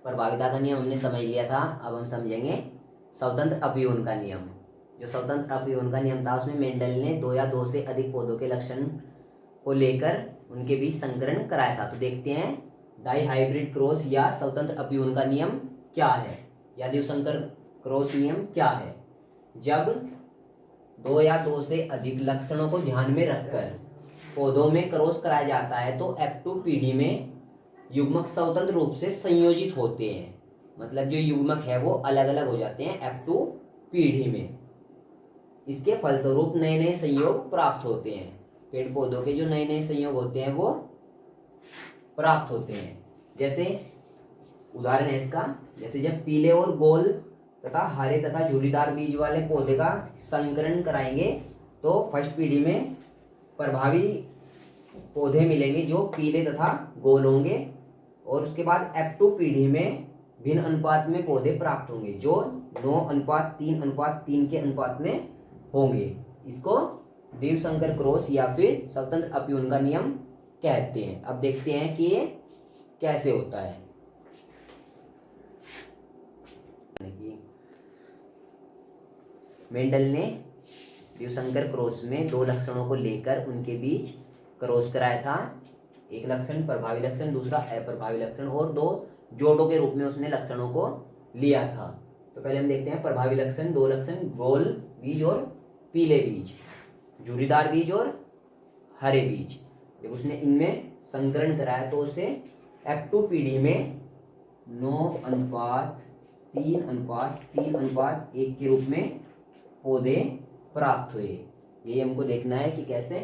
प्रभाविता का नियम हमने समझ लिया था। अब हम समझेंगे स्वतंत्र अपीवन का नियम। जो स्वतंत्र अपीवन का नियम था उसमें मेंडल ने दो या दो से अधिक पौधों के लक्षण को लेकर उनके बीच संकरण कराया था। तो देखते हैं डाई हाइब्रिड क्रॉस या स्वतंत्र अपीवन का नियम क्या है, या द्विसंकर क्रॉस नियम क्या है। जब दो या दो से अधिक लक्षणों को ध्यान में रखकर पौधों में क्रॉस कराया जाता है तो F2 पीढ़ी में युग्मक स्वतंत्र रूप से संयोजित होते हैं। मतलब जो युग्मक है वो अलग अलग हो जाते हैं F2 पीढ़ी में। इसके फलस्वरूप नए नए संयोग प्राप्त होते हैं। पेड़ पौधों के जो नए नए संयोग होते हैं वो प्राप्त होते हैं। जैसे उदाहरण है इसका, जैसे जब पीले और गोल तथा हरे तथा झुर्रीदार बीज वाले पौधे का संकरण कराएंगे तो फर्स्ट पीढ़ी में प्रभावी पौधे मिलेंगे जो पीले तथा गोल होंगे, और उसके बाद F2 पीढ़ी में भिन्न अनुपात में पौधे प्राप्त होंगे जो 9:3:3 के अनुपात में होंगे। इसको द्विसंकर क्रॉस या फिर स्वतंत्र अपीवन का नियम कहते हैं। अब देखते हैं कि ये कैसे होता है। मेंडल ने द्विसंकर क्रॉस में दो लक्षणों को लेकर उनके बीच क्रॉस कराया था। एक लक्षण प्रभावी लक्षण, दूसरा अप्रभावी लक्षण, और दो जोड़ों के रूप में उसने लक्षणों को लिया था। तो पहले हम देखते हैं प्रभावी लक्षण। दो लक्षण गोल बीज और पीले बीज, झुर्रीदार बीज और हरे बीज। जब उसने इनमें संकरण कराया तो उसे F2 पीढ़ी में 9:3:3:1 के रूप में पौधे प्राप्त हुए। यही हमको देखना है कि कैसे।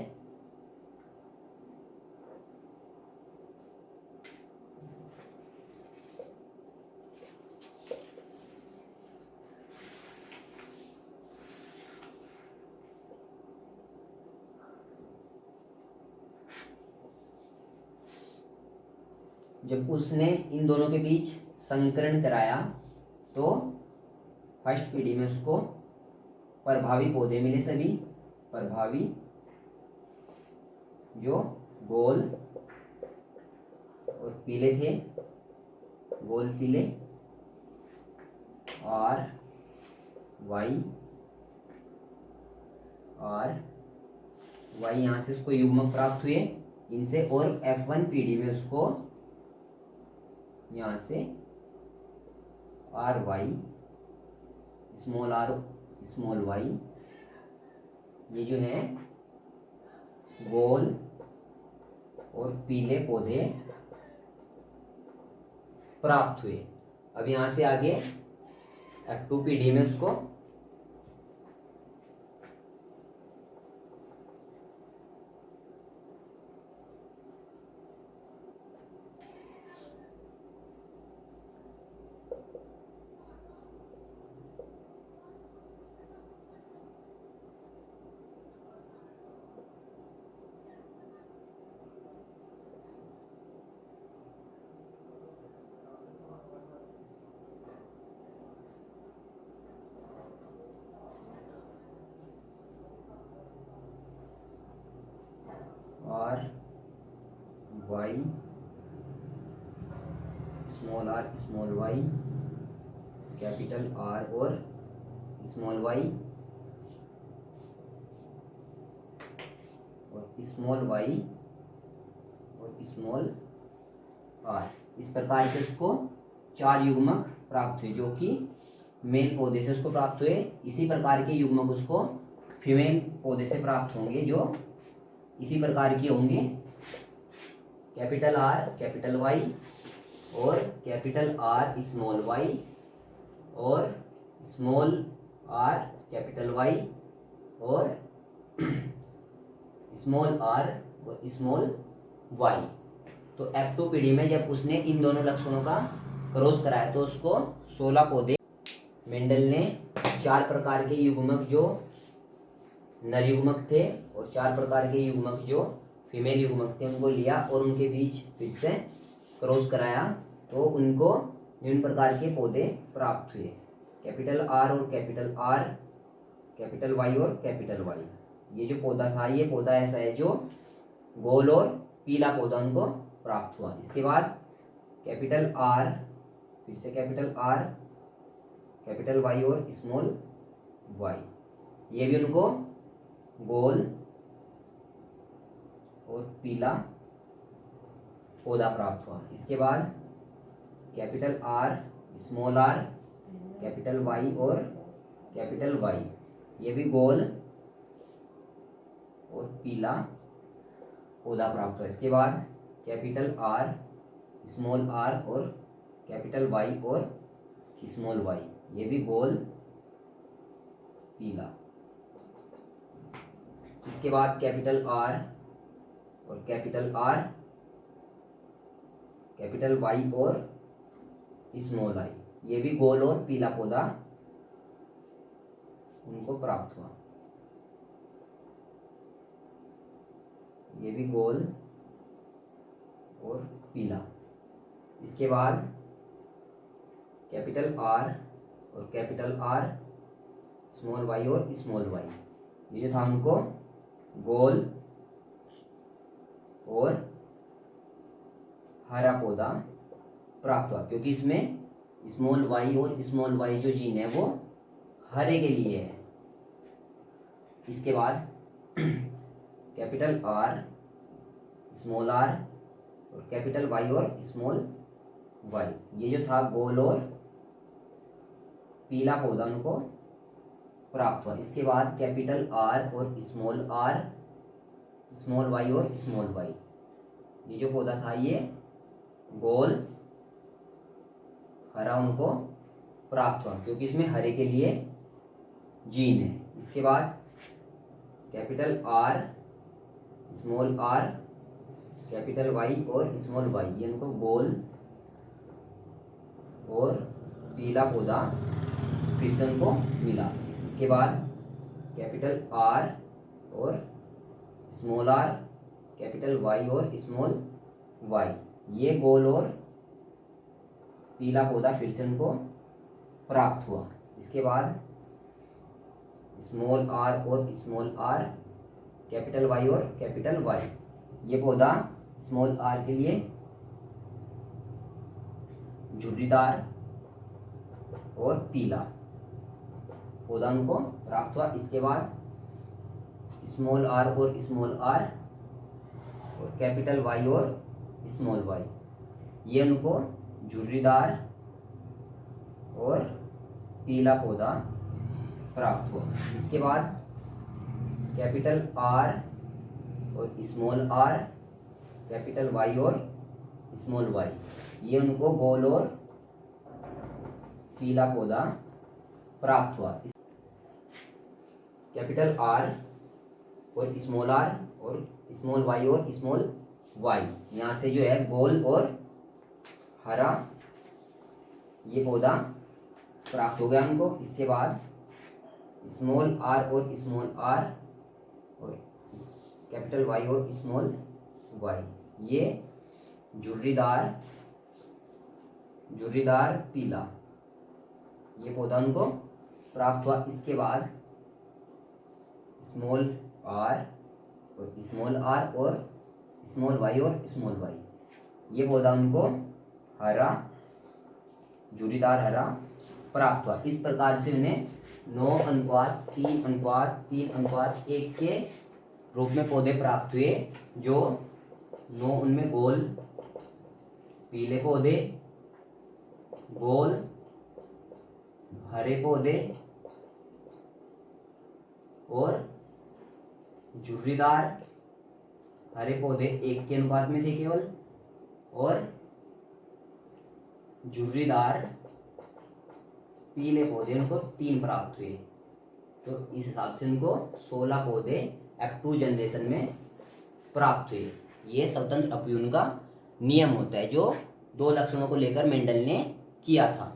जब उसने इन दोनों के बीच संकरण कराया तो फर्स्ट पीढ़ी में उसको प्रभावी पौधे मिले, सभी प्रभावी जो गोल और पीले थे, गोल पीले, और वाई यहाँ से उसको युग्मक प्राप्त हुए इनसे, और F1 पीढ़ी में उसको यहाँ से RY, small r small y, ये जो है गोल और पीले पौधे प्राप्त हुए। अब यहाँ से आगे F2 पीढ़ी में उसको RY, small r small y, capital R और स्मॉल y, और स्मॉल y और स्मॉल r। इस प्रकार के उसको 4 युग्मक प्राप्त हुए जो कि मेल पौधे से उसको प्राप्त हुए। इसी प्रकार के युग्मक उसको फीमेल पौधे से प्राप्त होंगे जो इसी प्रकार के होंगे, कैपिटल R कैपिटल Y और कैपिटल R स्मॉल y और स्मॉल r कैपिटल Y और स्मॉल r और स्मॉल y। तो F2 पीढ़ी में जब उसने इन दोनों लक्षणों का क्रॉस कराया तो उसको 16 पौधे। मेंडल ने 4 प्रकार के युग्मक जो नर युग्मक थे और 4 प्रकार के युग्मक जो फीमेल युग्मक थे उनको लिया और उनके बीच फिर से क्रॉस कराया तो उनको निम्न प्रकार के पौधे प्राप्त हुए, कैपिटल R और कैपिटल R, कैपिटल Y और कैपिटल Y। ये जो पौधा था ये पौधा ऐसा है जो गोल और पीला पौधा उनको प्राप्त हुआ। इसके बाद कैपिटल R फिर से कैपिटल आर, कैपिटल वाई और स्मॉल वाई, ये भी उनको गोल और पीला पौधा प्राप्त हुआ। इसके बाद capital R, small R, capital Y और कैपिटल वाई, ये भी गोल और पीला पौधा प्राप्त हुआ। इसके बाद कैपिटल आर, स्मॉल आर और कैपिटल वाई और स्मॉल वाई, ये भी गोल पीला। इसके बाद कैपिटल आर और कैपिटल आर, कैपिटल वाई और स्मॉल आई, ये भी गोल और पीला पौधा उनको प्राप्त हुआ। ये भी गोल और पीला। इसके बाद कैपिटल आर और कैपिटल आर, स्मॉल वाई और स्मॉल वाई, ये जो था उनको गोल और हरा पौधा प्राप्त हुआ, क्योंकि इसमें स्मॉल वाई और स्मॉल वाई जो जीन है वो हरे के लिए है। इसके बाद कैपिटल आर, स्मॉल आर और कैपिटल वाई और स्मॉल वाई, ये जो था गोल और पीला पौधा उनको प्राप्त हुआ। इसके बाद कैपिटल आर और स्मॉल आर, स्मॉल वाई और स्मॉल वाई, ये जो पौधा था ये गोल हरा उनको प्राप्त हुआ, क्योंकि इसमें हरे के लिए जीन है। इसके बाद capital R, small R, capital Y और स्मॉल वाई, ये उनको गोल और पीला पौधा फिर से उनको मिला। इसके बाद कैपिटल आर और स्मॉल आर, कैपिटल वाई और स्मॉल वाई, ये गोल और पीला पौधा फिर से उनको प्राप्त हुआ। इसके बाद स्मॉल आर और स्मॉल आर, कैपिटल वाई और कैपिटल वाई, ये पौधा स्मॉल आर के लिए झुर्रीदार और पीला पौधा उनको प्राप्त हुआ। इसके बाद स्मॉल आर और स्मॉल आर और कैपिटल वाई और स्मॉल वाई, ये उनको झुर्रीदार और पीला पौधा प्राप्त हुआ। इसके बाद कैपिटल आर और स्मॉल आर, कैपिटल वाई और स्मॉल वाई, ये उनको गोल और पीला पौधा प्राप्त हुआ। कैपिटल आर और स्मॉल वाई और स्मॉल वाई, यहाँ से जो है गोल और हरा ये पौधा प्राप्त हो गया उनको। इसके बाद स्मॉल आर और स्मॉल आर और कैपिटल वाई और स्मॉल वाई, ये झुर्रीदार पीला ये पौधा उनको प्राप्त हुआ। इसके बाद स्मॉल आर और स्मॉल वाई, ये पौधा उनको हरा, झुर्रीदार हरा प्राप्त हुआ। इस प्रकार से उन्हें 9:3:3:1 के रूप में पौधे प्राप्त हुए, जो 9 उनमें गोल पीले पौधे, गोल हरे पौधे और झुर्रीदार हरे पौधे 1 के अनुपात में थे केवल, और झुर्रीदार पीले पौधे उनको 3 प्राप्त हुए। तो इस हिसाब से उनको 16 पौधे F2 जनरेशन में प्राप्त हुए। ये स्वतंत्र अपव्यूहन का नियम होता है जो 2 लक्षणों को लेकर मेंडल ने किया था।